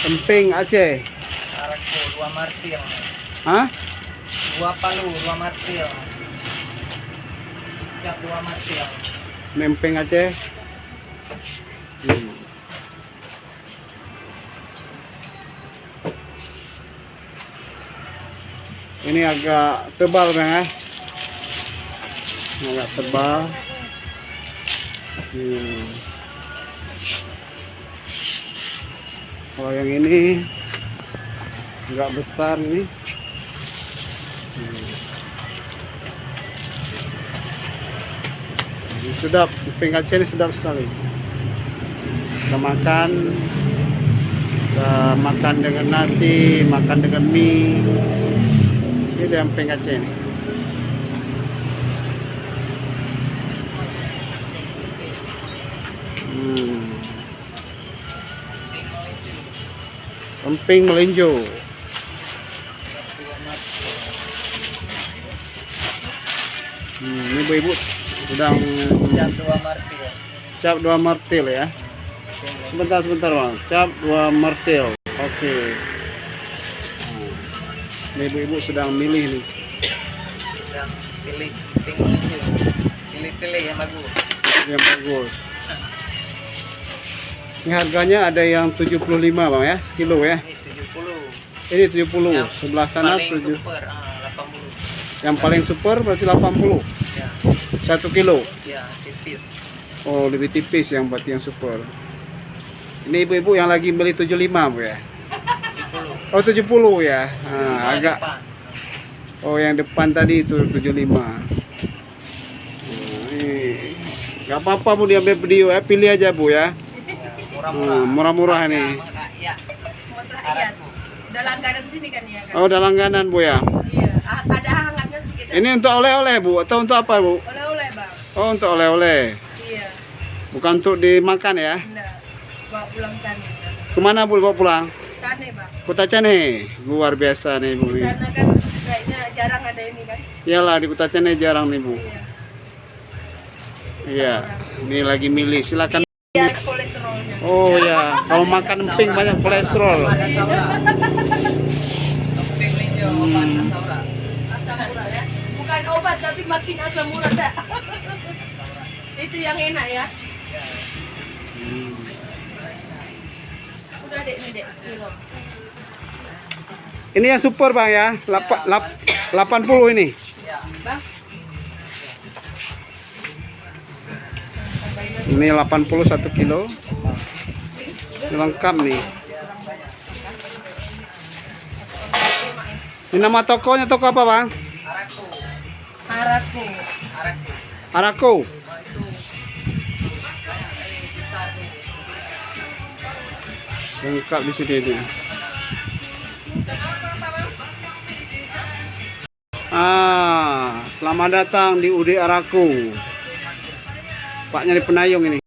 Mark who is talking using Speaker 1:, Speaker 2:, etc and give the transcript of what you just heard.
Speaker 1: Emping Aceh.
Speaker 2: Arako 2 martil.
Speaker 1: Hah?
Speaker 2: 2 palu, 2 martil. Cap 2 martil.
Speaker 1: Ini emping Aceh. Ini agak tebal Bang ya. Agak tebal. Kalau yang ini agak besar ini. Sedap, emping Aceh ini sedap sekali. Kita makan dengan nasi, makan dengan mie. Ini dia emping Aceh ini. Emping melinjo. Ini ibu-ibu sedang
Speaker 2: Cap 2 martil.
Speaker 1: cap 2 martil ya. Sebentar Bang. Cap 2 martil. Oke. Ini ibu-ibu sedang milih nih.
Speaker 2: Sedang pilih emping melinjo. Pilih-pilih yang bagus.
Speaker 1: Yang bagus. Ini harganya ada yang 75 Bang ya, sekilo ya.
Speaker 2: Ini 70.
Speaker 1: Ini 70.
Speaker 2: Yang
Speaker 1: Sebelah sana
Speaker 2: paling
Speaker 1: 7.
Speaker 2: super 80.
Speaker 1: Yang paling super berarti 80.
Speaker 2: Ya.
Speaker 1: 1 kilo.
Speaker 2: Ya, tipis.
Speaker 1: Oh, lebih tipis yang berarti yang super. Ini ibu-ibu yang lagi beli 75 Bu ya.
Speaker 2: 70.
Speaker 1: Oh, 70 ya. Nah, agak
Speaker 2: Depan.
Speaker 1: oh, yang depan tadi itu 75. Gak apa-apa Bu diambil video ya, pilih aja Bu ya.
Speaker 2: Murah-murah.
Speaker 1: Murah-murah nih.
Speaker 2: Ya.
Speaker 3: Iya. Udah langganan sini kan ya kan?
Speaker 1: Oh, udah langganan Bu ya.
Speaker 3: Iya, ada hangatnya sih kita.
Speaker 1: Ini untuk oleh-oleh Bu atau untuk apa Bu?
Speaker 3: Oleh-oleh, Bang.
Speaker 1: Oh, untuk oleh-oleh.
Speaker 3: Iya.
Speaker 1: Bukan untuk dimakan ya.
Speaker 3: Enggak. Bawa pulang sana.
Speaker 1: Kemana Bu bawa pulang?
Speaker 3: Sana, Bang.
Speaker 1: Kota Cane. Luar biasa nih Bu.
Speaker 3: Sana kan kayaknya jarang ada ini kan?
Speaker 1: Iyalah di Kota Cane jarang nih Bu.
Speaker 3: Iya.
Speaker 1: Iya. Ini lagi milih. Silakan.
Speaker 3: Iya, kolesterolnya.
Speaker 1: Oh ya, kalau makan emping banyak kolesterol.
Speaker 2: Ada saura. Emping melinjo obat saura.
Speaker 3: Asam urat ya. Bukan obat tapi makin asam urat dah. Itu yang enak ya. Udah dek nih dek. Kilo.
Speaker 1: Ini yang super Bang ya, 80 ini.
Speaker 2: Ya.
Speaker 3: Bang.
Speaker 1: Ini 80 1 kilo. Ini lengkap nih. Ini nama tokonya toko apa Bang?
Speaker 2: Arako.
Speaker 3: Haraku.
Speaker 2: Arako.
Speaker 1: Arako.
Speaker 2: Itu banyak besar tuh.
Speaker 1: Lengkap di sini nih. Selamat datang di UD Arako. Paknya di Penayung ini.